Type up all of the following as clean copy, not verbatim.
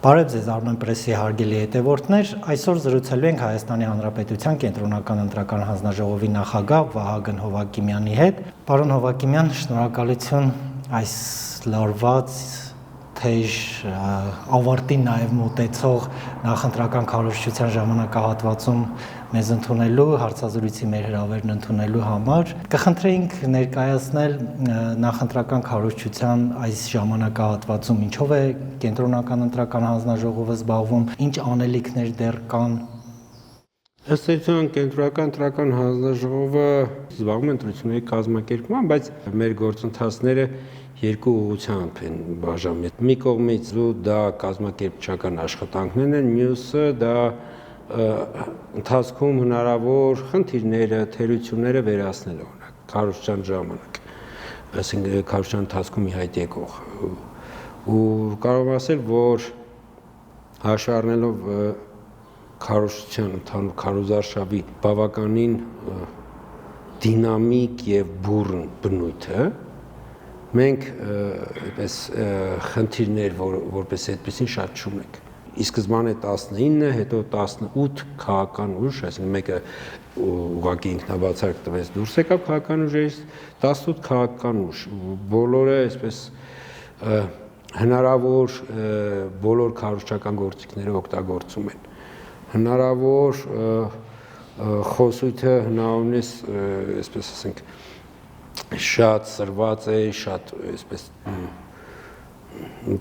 Բարև ձեզ Armen Press-ի հարգելի հետևորդներ, այսօր զրուցելու ենք Հայաստանի Հանրապետության Կենտրոնական ընտրական հանձնաժողովի նախագահ Վահագն Հովհակիմյանի հետ։ Պարոն Հովհակիմյան, շնորհակալություն այս լարված թեժ ավարտին նաև մոտեցող նախընտրական քարոզչության ժամանակահատվածում մեզ ընդունելու, հարցազրույցի մեր հրավերն ընդունելու համար։ Կխնդրեինք ներկայացնել նախընտրական քարոզչության այս ժամանակահատվածում ինչով է Կենտրոնական ընտրական հանձնաժողովը զբաղվում, ինչ անելիքներ դեռ կան։ Ըստ էության Կենտրոնական ընտրական հանձնաժողովը զբաղվում է ընտրությունների կազմակերպման, բայց մեր գործընթացները երկու ուղղությամբ են բաժանվել։ Մի կողմից դա կազմակերպչական աշխատանքներն են, մյուսը դա ընթացքում հնարավոր խնդիրները, թերությունները վերացնելը, օրինակ քարոզչության ժամանակ, այսինքն քարոզչության ընթացքում ի հայտ եկող։ Ու կարող եմ ասել, որ հաշվի առնելով քարոզչության ընդհանուր քարոզարշավի բավականին դինամիկ եւ բուռն բնույթը, մենք այդպես խնդիրներ, որպես այդպեսին շատ չունենք։ Ի սկզբանե 19, հետո 18 քաղաքական ուժ, այսինքն մեկը ուղղակի ինքնաբացարկ տվեց դուրս եկավ քաղաքական ուժերից, 18 քաղաքական ուժ, բոլորը այսպես հնարավոր բոլոր քարոզչական գործիքները օգտագործում են։ Հնարավոր խոսույթը հնարավորինս այսպես ասենք շատ սրված է, շատ այսպես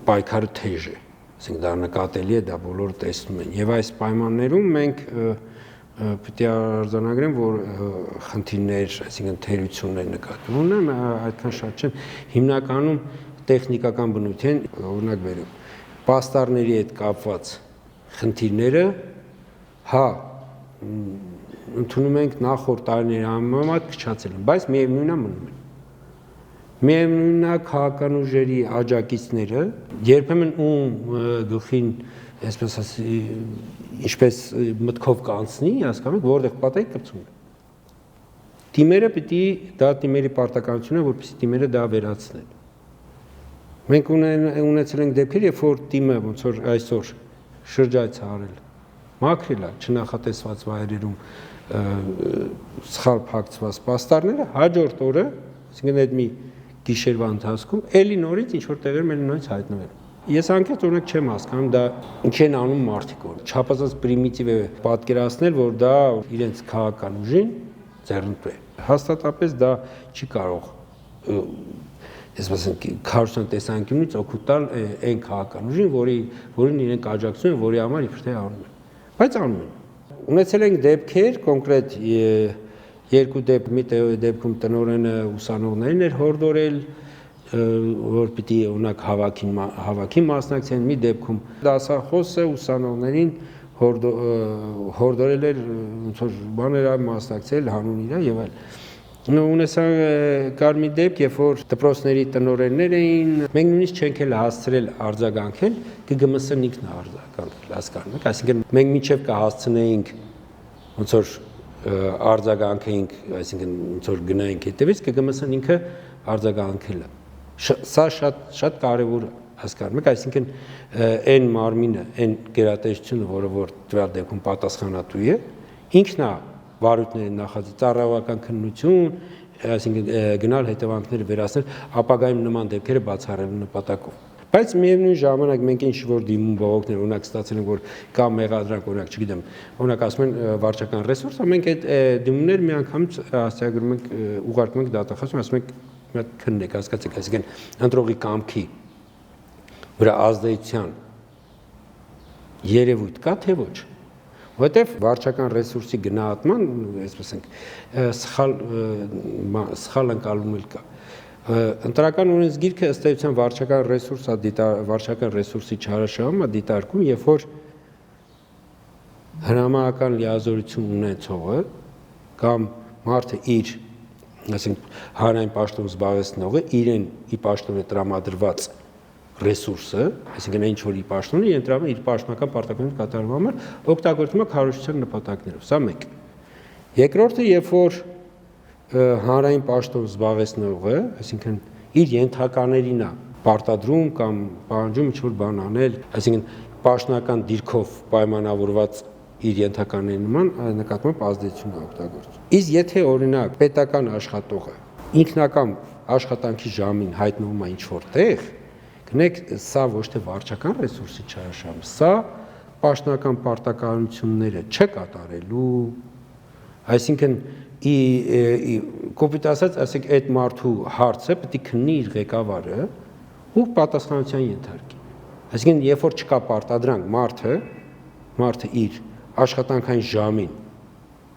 պայքարը թեժ է, ասենք դա նկատելի է, դա բոլորը տեսնում են։ Եվ այս պայմաններում մենք պետք է արձանագրենք, որ խնդիրներ, այսինքն թերություններ նկատվում ունեն, այդքան շատ չեն, հիմնականում տեխնիկական բնույթ են, օրինակ բերեմ, պաստառների հետ կապված խնդիրները, հա, ընդունում ենք նախորդ տարիների համեմատ քչացել են, բայց միևնույնն է մնում են։ Միևնույնն է քաղաքական ուժերի աջակիցները երբեմն գլխին, այսպես ասի, ինչպես մտքով կանցնի, հասկանում եք, որտեղ պատահի կպցում է։ Թիմերը պիտի դա թիմերի պարտականություն է, որպեսզի թիմերը դա վերացնեն։ Մենք ունեցել ենք դեպքեր, երբ որ թիմը ոնց որ այսօր շրջայց է արել, մաքրել է չնախատեսված վայրերում սխալ փակցված պաստառները, հաջորդ օրը, այսինքն այդ մի գիշերվա ընթացքում էլի նորից ինչ որ տեղերում էլի նորից հայտնվել։ Ես անկեղծ օրինակ չեմ հասկանում դա ինչ են անում մարդիկ, որ չափազանց պրիմիտիվ է պատկերացնել, որ դա իրենց քաղաքական ուժին ձեռնտու է։ Հաստատապես դա չի կարող, այսպես ասենք, քարոզչության տեսանկյունից օգուտ տալ այն քաղաքական ուժին, որին իրենք աջակցում են, որի համար իբր թե անում են։ Բայց անում են։ Ունեցել ենք դեպքեր կոնկրետ երկու մի դեպքում տնօրենը ուսանողներին էր հորդորել, որ պիտի օրինակ հավաքին մասնակցեն, մի դեպքում դասախոսը ուսանողներին հորդորել էր ոնց որ բաներ մասնակցել հանուն իրա եւ այլ։ Կար մի դեպք, երբ որ դպրոցների տնօրեններ էին, մենք նույնիսկ չենք էլ հասցրել արձագանքել, ԿԳՄՍ-ն ինքն է արձագանքել, հասկանում եք, այսինքն մենք մինչև կհասցնեինք ոնց որ արձագանքեինք, այսինքն ոնց որ գնայինք հետևից, ԿԳՄՍ-ն ինքը արձագանքել է։ Սա շատ կարևոր է, հասկանում եք, այսինքն այն մարմինը, այն գերատեսչությունը, որը որ տվյալ դեպքում պատասխանատու է, ինքն է վարույթների նախաձեռնել ծառայողական քննություն, այսինքն գնալ հետևանքները վերացնել, ապագայում նման դեպքերը բացառելու նպատակով։ Բայց միևնույն ժամանակ մենք ինչ որ դիմում բողոքներ, օրինակ ստացել ենք, որ կա մեղադրանք, օրինակ, չգիտեմ, օրինակ ասում են վարչական ռեսուրս, մենք այդ դիմումները միանգամից հասցեագրում ենք, ուղարկում ենք դատախազում, ասում ենք մի հատ քննեք, հասկացեք, այսինքն ընտրողի կամքի վրա ազդեցության երևույթ կա թե ոչ։ Որտեվ վարչական ռեսուրսի գնահատման, այսպես ասենք, սխալ ընկալում կա։ Ընտրական օրենսգիրքը ըստ էության վարչական ռեսուրսի չարաշահումը դիտարկում, երբ որ հրամանական լիազորություն ունեցողը կամ մարդը իր, այսինքն հանրային պաշտոն զբաղեցնողը իրեն ի պաշտոն է տրամադրված ռեսուրսը, այսինքն ինչ որ իր պաշտոնը ենտրանում է իր պաշտոնական պարտականություն կատարելու համար օգտագործում է քարոզչության նպատակներով։ Սա մեկ։ Երկրորդը, երբ որ հանրային պաշտոն զբաղեցնողը, այսինքն իր ենթականերին է պարտադրում կամ պահանջում ինչ որ բան անել, այսինքն պաշտոնական դիրքով պայմանավորված իր ենթականների նման այդ նկատմամբ ազդեցություն օգտագործում։ Իսկ եթե օրինակ պետական աշխատողը ինքնական աշխատանքի ժամին հայտնվում է ինչ-որ տեղ, գնեք սա ոչ թե վարչական ռեսուրսի չարաշահում, սա պաշտոնական պարտականությունները չկատարելու, այսինքն կոպիտ ասած, ասենք այդ մարդու հարցը պետք է քննի իր ղեկավարը ու պատասխանատվության ենթարկի։ Այսինքն, երբ որ չկա պարտադրանք, մարդը իր աշխատանքային ժամին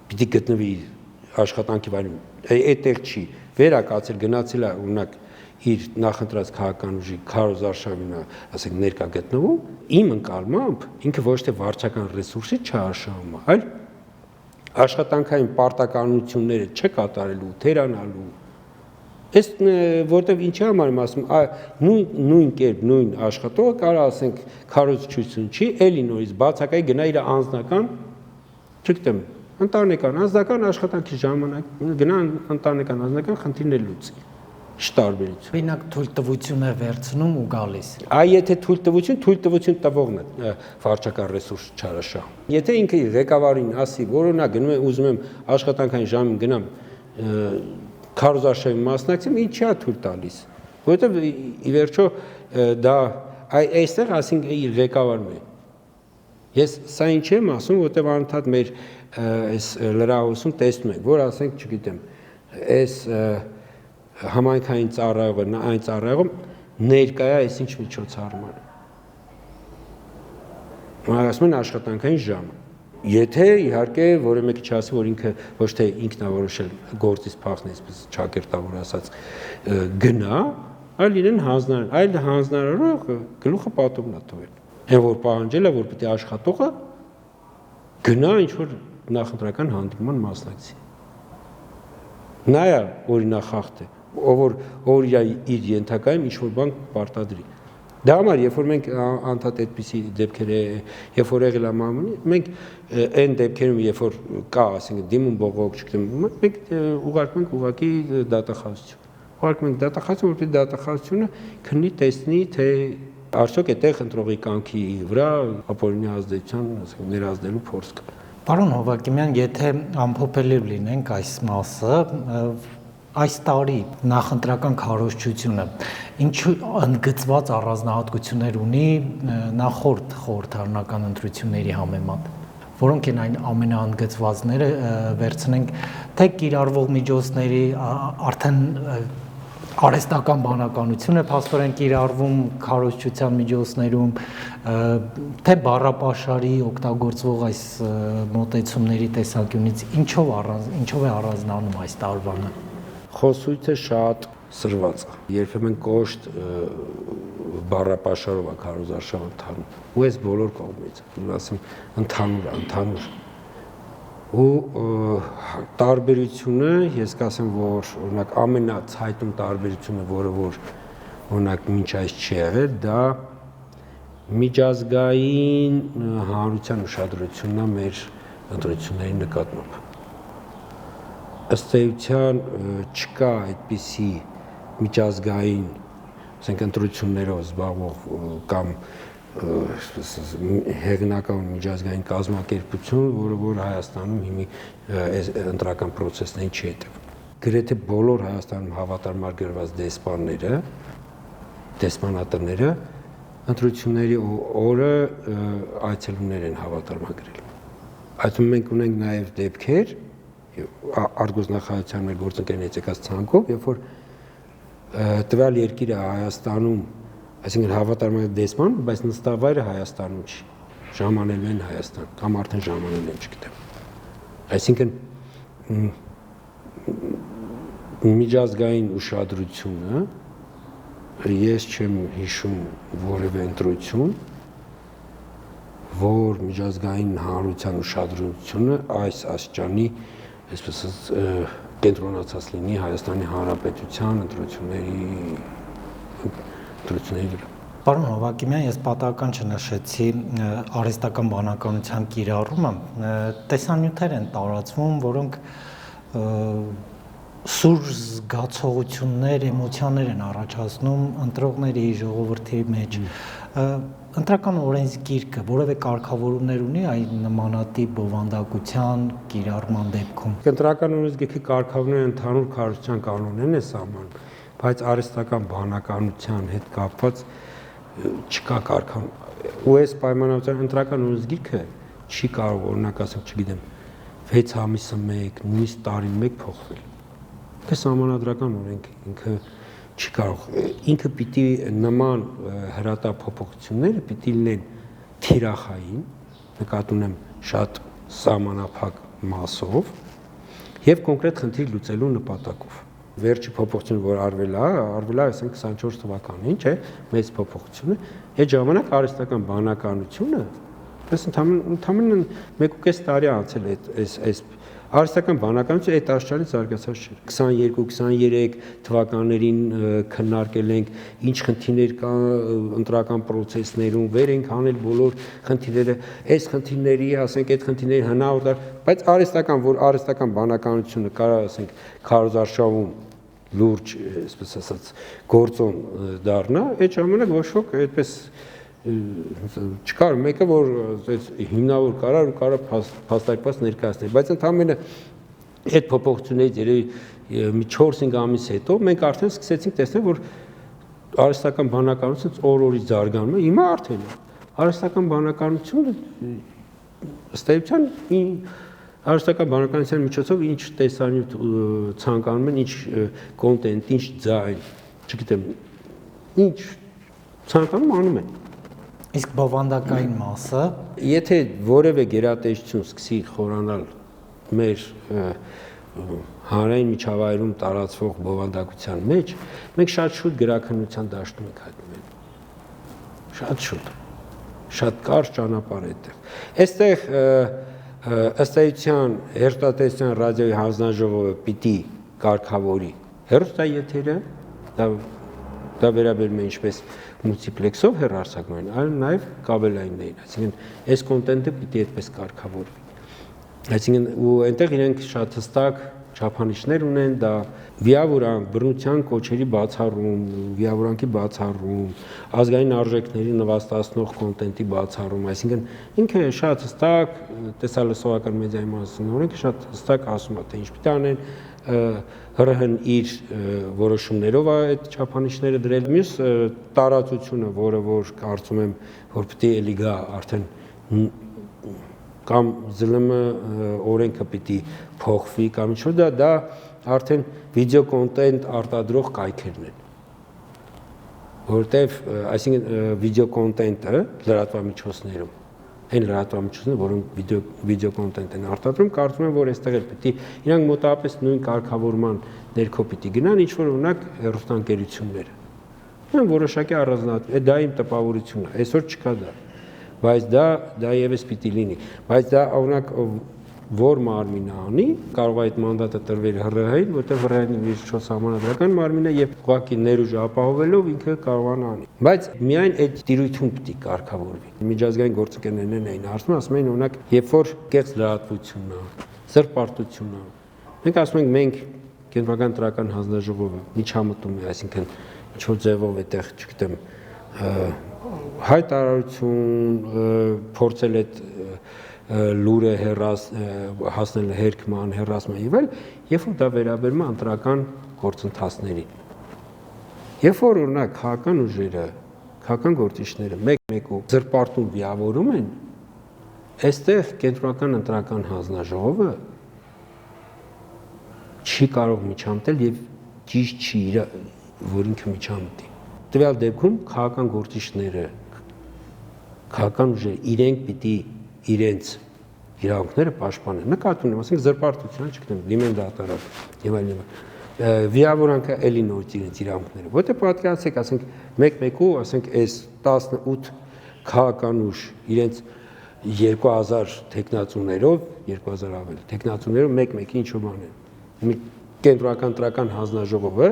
պիտի գտնվի աշխատանքի վայրում, այդտեղ չի, վերակացել, գնացել է օրինակ իր նախընտրած քաղաքական ուժի քարոզարշավին, ասենք ներկա գտնվում, իմ ընկալմամբ ինքը ոչ թե վարչական ռեսուրսի չարաշահում է, այլ աշխատանքային պարտականությունները չկատարելու, թերանալու, այս որտեվ ինչի համար եմ ասում, նույն կերպ, նույն աշխատողը կարող ասենք քարոզչություն չի, էլի նորից բացակայի գնա իր անձնական, չգիտեմ, ընտանեկան, անձնական աշխատանքի ժամանակ գնա ընտանեկան, անձնական խնդիրներ լուծի, չտարբերություն։ Օրինակ թույլտվություն է վերցնում ու գալիս։ Եթե թույլտվություն տվողն է վարչական ռեսուրս չարաշահում։ Եթե ինքը ղեկավարին ասի, որ օրինակ գնում եմ ուզում եմ աշխատանքային ժամին գնամ քարոզարշավի մասնակցեմ, ինչի է թույլ տալիս։ Որովհետև ի վերջո դա այստեղ ասենք իր ղեկավարն է։ Ես սա ինչ եմ ասում, որովհետև անընդհատ մեր այս լրահոսում տեսնում ենք, որ ասենք, չգիտեմ, այս համայնքային ծառայողը, այն ծառայողը ներկայ է այս ինչ միջոցառման։ Ասում են աշխատանքային ժամը։ Եթե իհարկե որը մեկը չասի, որ ինքը ոչ թե ինքնավորոշել գործից փախն այսպես ճակերտավոր ասած գնա, այլ իրեն հանձնարարել, այլ հանձնարարող գլուխը պատումն է թողել։ Այն որ պահանջել է, որ պետք է աշխատողը գնա ինչ-որ նախընտրական հանդիպման մասնակցի։ Նա է օրինախախտը, ով իր ենթակայում ինչ-որ բան պարտադրի։ Դա համար, երբ որ մենք անդադ այդպիսի դեպքեր երբ որ եղել է մամունի, մենք այն դեպքերում, երբ որ կա, ասենք, դիմում բողոք, չգիտեմ, մենք ուղարկում ենք ուղղակի դատախազություն։ Ուղարկում ենք դատախազություն, որպեսզի դատախազությունը քննի, տեսնի, թե արդյոք այդտեղ ընտրողի կամքի վրա ապօրինի ազդեցության, ասենք, ներազդելու փորձ կա։ Պարոն Հովակիմյան, եթե ամփոփելի լինենք այս մասը, այս տարի նախընտրական քարոզչությունը ինչու ընդգծված առանձնահատկություններ ունի նախորդ խորհրդարանական ընտրությունների համեմատ, որոնք են այն ամենաընդգծվածները, վերցնենք թե կիրառվող միջոցների արդեն արհեստական բանականություն է փաստորեն կիրառվում քարոզչության միջոցներում, թե բառապաշարի օգտագործվող այս մոտեցումների տեսանկյունից ինչով է առանձնանում այս տարվանը։ Խոսույթը շատ սրված է։ Երբեմն կոշտ բառապաշարով է քարոզարշավը ընթանում։ Ու այս բոլոր կողմից, ասեմ, ընդհանուր։ Ու տարբերությունը, ես կասեմ, որ օրինակ ամենացայտուն տարբերությունը, որը որ օրինակ մինչ այս չի եղել, դա միջազգային հանրության ուշադրությունն է մեր ընտրությունների նկատմամբ։ Ըստ էության չկա այդպիսի միջազգային, ասենք, ընտրություններով զբաղվող կամ հեղինակավոր միջազգային կազմակերպություն, որը որ Հայաստանում հիմի ընտրական process-ներին չի հետևում։ Գրեթե բոլոր Հայաստանում հավատարմար գրված դեսպանները, դեսպանատները ընտրությունների օրը այցելումներ են հավատարմագրել։ Այդում մենք ունենք նաև դեպքեր արտգործնախարարության մեր գործընկերներից եկած ցանկով, երբ որ տվյալ երկիրը Հայաստանում, այսինքն հավատարմագիր դեսպան, բայց նստավայրը Հայաստանում չի, ժամանելու են Հայաստան, կամ արդեն ժամանել են, չգիտեմ։ Այսինքն միջազգային ուշադրությունը, ես չեմ հիշում որևէ ընտրություն, որ միջազգային հանրության ուշադրությունը այս աստիճանի, այսպես կենտրոնացած լինի Հայաստանի Հանրապետության ընտրությունների վրա։ Պարոն Հովակիմյան, ես պատահական չնշեցի արհեստական բանականության կիրառումը, տեսանյութեր են տարածվում, որոնք սուր զգացողություններ, էմոցիաներ են առաջացնում ընտրողների, ժողովրդի մեջ։ Ընտրական օրենսգիրքը որևէ կարգավորումներ ունի այն նմանատիպ բովանդակության կիրառման դեպքում։ Ընտրական օրենսգիրքի կարգավորումները ընդհանուր կառավարության կանոններն է սահմանում, բայց արհեստական բանականության հետ կապված չկա կարգավորում։ Ու այս պայմանավորվածության ընտրական օրենսգիրքը չի կարող օրինակ ասենք, չգիտեմ, 6 ամիսը 1, նույնիսկ տարին 1 փոխվել։ Դա սահմանադրական օրենք ինքը չի կարող, ինքը պիտի նման հրատափոփոխությունները պիտի լինեն թիրախային, նկատի ունեմ շատ սահմանափակ մասով եւ կոնկրետ խնդիր լուծելու նպատակով։ Վերջի փոփոխությունը, որ արվել է, ասենք 24 թվականին, չէ, մեծ փոփոխությունը, այդ ժամանակ արհեստական բանականությունը, այս ընդհանրապես 1.5 տարի անցել այս արհեստական բանականությունը այդ աշխարհից զարգացած չէր։ 22-23 թվականներին քննարկել ենք ինչ խնդիրներ կան ընտրական process-ներում, վեր ենք անել բոլոր խնդիրները, այս խնդիրների, ասենք, այդ խնդիրների հնարավոր, բայց որ արհեստական բանականությունը կարա, ասենք, քարոզարշավում լուրջ, այսպես ասած, գործոն դառնա, այդ ժամանակ ոչ ոք այդպես չկար մեկը, որ հիմնավոր կարա փաստարկված ներկայացնել, բայց ընդհանրապես այդ փոփոխություններից երևի մի 4-5 ամիս հետո մենք արդեն սկսեցինք տեսնել, որ արհեստական բանականությունը օր-օրից զարգանում է, հիմա արդեն արհեստական բանականությունը ըստ էության արհեստական բանականության միջոցով ինչ տեսանյութ ցանկանում են, ինչ կոնտենտ, ինչ ձայն, չգիտեմ, ինչ ցանկանում անում են։ Իսկ բովանդակային մասը, եթե որևէ գերատեսչություն սկսի խորանալ մեր հանրային միջավայրում տարածվող բովանդակության մեջ, մենք շատ շուտ գրաքննության դաշտում ենք հայտնվել։ Շատ շուտ։ Շատ կարճ ճանապարհ է այդտեղ։ Այստեղ ըստ էության հերթատեսության ռադիոյի հանձնաժողովը պիտի կարգավորի հեռուստաեթերը, դա վերաբերում է ինչպես մուլտիպլեքսով հեռարձակման, այլ նաև կաբելայիններին, այսինքն այս կոնտենտը պիտի այդպես կարգավորվի։ Այսինքն ու այնտեղ իրենք շատ հստակ չափանիշներ ունեն, դա վիավուրանք, բռնության կոչերի բացառում, վիավուրանքի բացառում, ազգային արժեքների նվաստացնող կոնտենտի բացառում, այսինքն ինքը շատ հստակ տեսալսողական մեդիայի մասին օրենքը շատ հստակ ասում է, թե ինչ պիտի անեն, ՀՌՀ-ն իր որոշումներով է այդ չափանիշները դրել։ Մյուս տարածությունը, որը որ կարծում եմ, որ պիտի էլի գա արդեն կամ ԶԼՄ օրենքը պիտի փոխվի կամ ինչ-որ դա արդեն վիդեո կոնտենտ արտադրող կայքերն են, որովհետև այսինքն վիդեո կոնտենտը լրատվամիջոցներում, այն լրատվամիջոցները, որոնք վիդեո կոնտենտ են արտադրում, կարծում եմ, որ այստեղ էլ պիտի իրանք մոտավորապես նույն կարգավորման ներքո պիտի գնան, ինչ որ օրինակ հեռուստաընկերությունները։ Ուրեմն որոշակի առանձնահատկ, դա իմ տպավորությունն է, այսօր չկա դա, բայց դա եւս պիտի լինի, բայց դա օրինակ որ մարմինը անի, կարող է այդ մանդատը տրվել ՀՌՀ-ին, որտեղ ՀՌՀ-ն իր սահմանադրական մարմինը եւ ուղղակի ներուժը ապահովելով ինքը կարող է անի։ Բայց միայն այդ տիրույթում պիտի կարգավորվի։ Միջազգային գործընկերներն էին ասում են օրինակ, երբ որ կեղծ լրատվությունն է, զրպարտությունն է, մենք ասում ենք մենք կենտրոնական տրական հանձնաժողովը միջամտում է, այսինքն ինչ որ ձևով այդտեղ, չգիտեմ, հայտարարություն փորձել այդ լուրը հասնել հերկման, հեռացման եւ այլ, երբ որ դա վերաբերում է ընտրական գործընթացներին։ Երբ որ օրինակ քաղաքական ուժերը, քաղաքական գործիչները մեկ-մեկու զրպարտում վիավորում են, այստեղ կենտրոնական ընտրական հանձնաժողովը չի կարող միջամտել եւ ճիշտ չի որ ինքը միջամտի։ Տվյալ դեպքում քաղաքական գործիչները, քաղաքական ուժերը իրենք պիտի իրենց իրավունքները պաշտպանեն։ Նկատի ունեմ, ասենք զրպարտություն, չգիտեմ, դիմեն դատարան եւ այլն։ Վիավորանքը էլի նորից իրենց իրավունքները։ Որտե պատկերացեք, ասենք մեկ-մեկու, ասենք այս 18 քաղաքական ուժ իրենց 2000 տեխնացուներով, 2000 ավել տեխնացուներով մեկ-մեկի ինչ որ բան են։ Մի կենտրոնական տրական հանձնաժողովը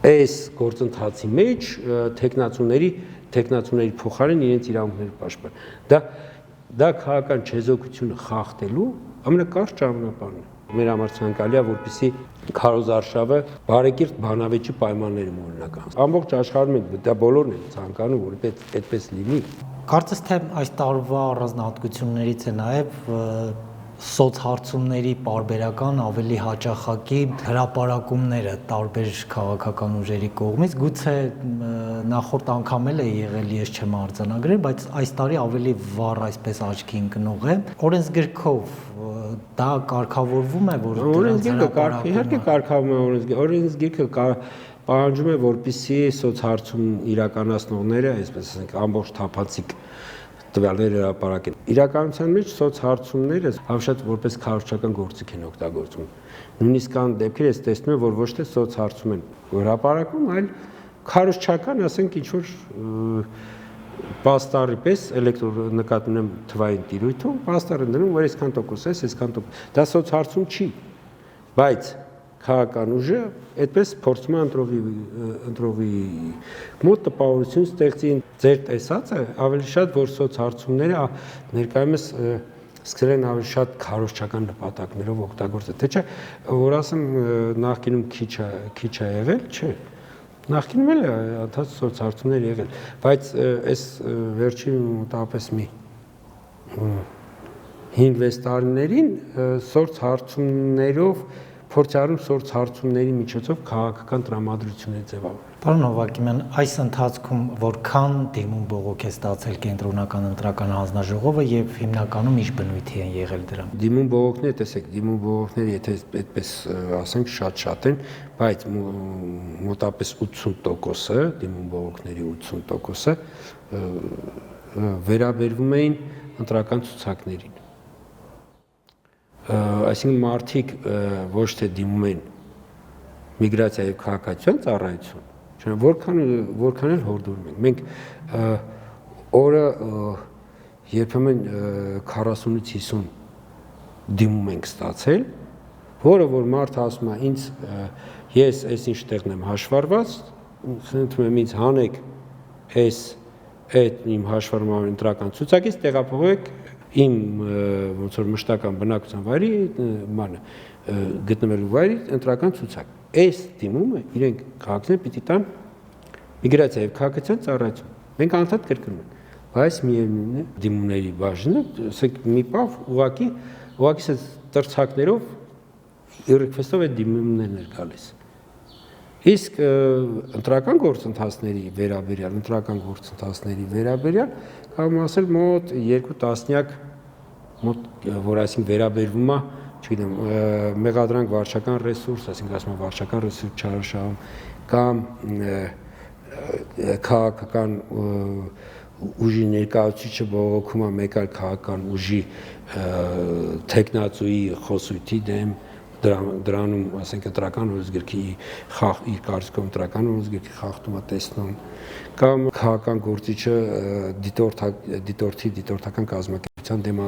այս գործընթացի մեջ տեխնացուների փոխարեն իրենց իրավունքները պաշտպան։ Դա քաղաքական չեզոքությունը խախտելու ամենակարճ ճանապարհն է։ Մեր համար ցանկալի է, որպեսզի քարոզարշավը բարեկիրթ բանավեճի պայմաններում օրինակ անց։ Ամբողջ աշխարհում են, դա բոլորն են ցանկանում, որ այդպես լինի։ Կարծես թե այս տարվա առանձնահատկություններից է նաև սոցհարցումների պարբերական ավելի հաճախակի հրապարակումները տարբեր քաղաքական ուժերի կողմից, գուցե նախորդ անգամ էլ է եղել, ես չեմ արձանագրել, բայց այս տարի ավելի վառ այսպես աչքի ընկնող է։ Օրենսգրքով դա կարգավորվում է, որ իհարկե կարգավորվում է օրենսգիրքը պահանջում է, որպեսզի սոցհարցում իրականացնողները, այսպես ասենք, ամբողջ թափանցիկ տվյալները հրապարակեն։ Իրականության մեջ սոցհարցումները հավշատ որպես քարոզչական գործիք են օգտագործվում։ Նույնիսկ կան դեպքեր, ես տեսնում եմ, որ ոչ թե սոցհարցում են հրապարակում, այլ քարոզչական, ասենք, ինչ որ պաստառի պես նկատի ունեմ թվային տիրույթում, պաստառ են դնում, որ այսքան տոկոս է, այսքան տոկոս։ Դա սոցհարցում չի, բայց քաղաքական ուժը այդպես փորձում է ընտրովի մոտ տպավորություն ստեղծի ձեր տեսածը ավելի շատ որ սոցհարցումները ներկայումս սկսել են ավելի շատ քարոզչական նպատակներով օգտագործել թե չէ որ ասեմ նախկինում քիչ է եղել չէ նախկինում էլ ընդհանուր սոցհարցումներ եղել բայց այս վերջին մոտավորապես մի 5-6 տարիներին սոցհարցումներով փորձառում սոցհարցումների միջոցով քաղաքական տրամադրություն է ձևավորել։ Պարոն Հովհակիմյան, այս ընթացքում որքան դիմում բողոք է ստացել կենտրոնական ընտրական հանձնաժողովը եւ հիմնականում ինչ բնույթի են եղել դրանք։ Դիմում բողոքները, տեսեք, դիմում բողոքները, եթե այդպես ասենք, շատ են, բայց մոտավորապես 80%-ը, դիմում բողոքների 80%-ը վերաբերվում էին ընտրական ցուցակներին։ Այսինքն մարդիկ ոչ թե դիմում են միգրացիա եւ քաղաքացիական ծառայություն, չէ՞ որքան էլ հորդորում ենք։ Մենք օրը երբեմն 40-ից 50 դիմում ենք ստացել, որը որ մարդը ասում է ինձ ես այսինչ տեղն եմ հաշվառված, խնդրում եմ ինձ հանեք այդ իմ հաշվառման ընտրական ցուցակից տեղափոխեք իմ ոնց որ մշտական բնակության վայրի գտնվելու վայրի ընտրական ցուցակ։ Այս դիմումը իրենք քաղաքացիներ պիտի տան միգրացիա եւ քաղաքացիական ծառայություն։ Մենք անդադ կրկնում ենք, բայց միևնույն է դիմումների բաժինը, ասենք մի բավ ուղակի տրցակներով ռեքվեստով այդ դիմումներն էր գալիս։ Իսկ ընտրական գործընթացների վերաբերյալ կարող եմ ասել մոտ 2 տասնյակ որ այսինքն վերաբերվում է, չգիտեմ, մեղադրանք վարչական ռեսուրս, այսինքն ասում եմ վարչական ռեսուրս չարաշահում կամ քաղաքական ուժի ներկայացուցիչը բողոքում է մեկ այլ քաղաքական ուժի տեխնացուի խոսույթի դեմ դրանում, ասենք, ընտրական օրենսգրքի իր կարծիքով ընտրական օրենսգրքի խախտում է տեսնում կամ քաղաքական գործիչը դիտորդական կազմակերպության դեմ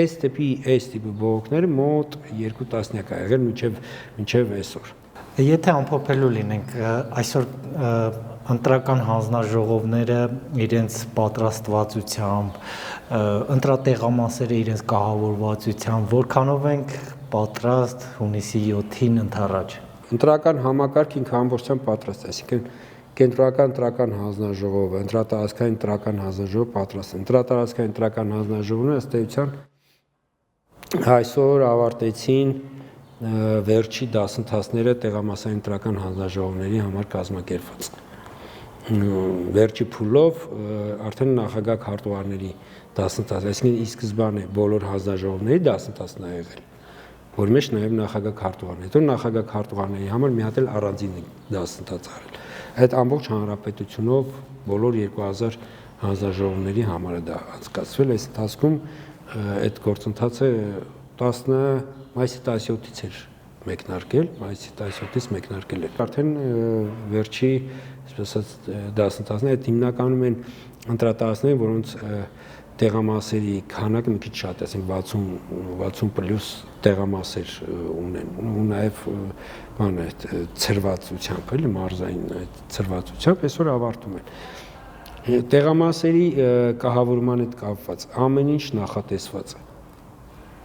այս տիպի բողոքները մոտ 2 տասնյակ է եղել մինչև այսօր։ Եթե ամփոփելու լինենք, այսօր ընտրական հանձնաժողովները իրենց պատրաստվածությամբ, ընտրատեղամասերը իրենց կահավորվածությամբ, որքանով ենք պատրաստ հունիսի 7-ին ընթառաջ։ Ընտրական համակարգ ինքը ամբողջությամբ պատրաստ է, այսինքն կենտրոնական ընտրական հանձնաժողովը, ընտրատարածքային ընտրական հանձնաժողովը պատրաստ է։ Ընտրատարածքային ընտրական հանձնաժողովները ըստ էության այսօր ավարտեցին վերջի դասընթացները տեղամասային ընտրական հանձնաժողովների համար կազմակերպված։ Վերջի փուլով արդեն նախագահ քարտուղարների դասընթաց, այսինքն ի սկզբանե բոլոր հանձնաժողովների դասընթացն է եղել, որ մեջ նաև նախագահ քարտուղարներ, հետո նախագահ քարտուղարների համար մի հատ էլ առանձին դասընթաց արել։ Այդ ամբողջ հանրապետությունով բոլոր 2000 հանձնաժողովների համար է դա անցկացվել, այս ընթացքում այդ գործընթացը մայիսի 17-ից էր մեկնարկել, մայիսի 17-ից մեկնարկել էր։ Արդեն վերջի, այսպես ասած, դասընթացները այդ հիմնականում են ընտրատարածքներ, որոնց տեղամասերի քանակը մի քիչ շատ է, ասենք 60+ տեղամասեր ունեն, ու նաև ցրվածությամբ, էլի մարզային այդ ցրվածությամբ այսօր ավարտում են։ Տեղամասերի կահավորման հետ կապված ամեն ինչ նախատեսված է։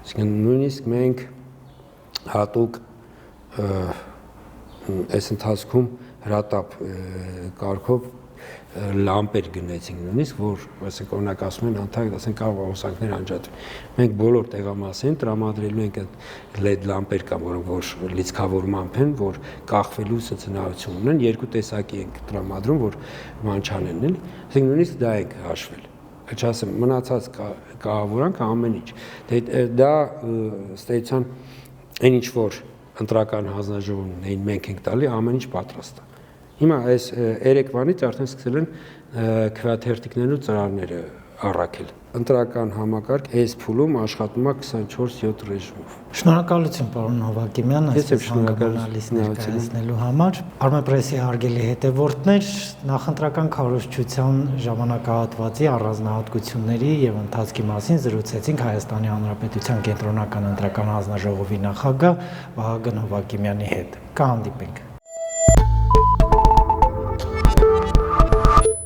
Այսինքն նույնիսկ մենք հատուկ այս ընթացքում հրատապ կարգով լամպեր գնեցինք նույնիսկ, որ ասենք օրինակ ասում են անթակ, ասենք կարող հոսանքներ անջատվի։ Մենք բոլոր տեղամասերին տրամադրելու ենք այդ LED լամպեր կան, որոնք որ լիցքավորմամբ են, որ կախվելու ցնցնայություն ունեն, երկու տեսակի ենք տրամադրում, որ ման չանեն, էլի։ Ասենք նույնիսկ դա ենք հաշվել։ Չասեմ, մնացած կահավորանք ամեն ինչ։ Դա ստեյցիան այն ինչ որ ընտրական հանձնաժողովին մենք ենք տալի, ամեն ինչ պատրաստ է։ Հիմա այս երեկվանից արդեն սկսել են քվեաթերթիկներն ու ծրարները առաքել։ Ընտրական համակարգ այս փուլում աշխատում է 24/7 ռեժիմով։ Շնորհակալություն պարոն Հովակիմյան, այսպես հանգամանալից ներկայացնելու համար։ Armepress-ի հարգելի հետևորդներ, նախընտրական քարոզչության ժամանակահատվածի առանձնահատկությունների եւ ընթացքի մասին զրուցեցինք Հայաստանի Հանրապետության Կենտրոնական ընտրական հանձնաժողովի նախագահ Վահագն Հովակիմյանի հետ։ Կհանդիպենք։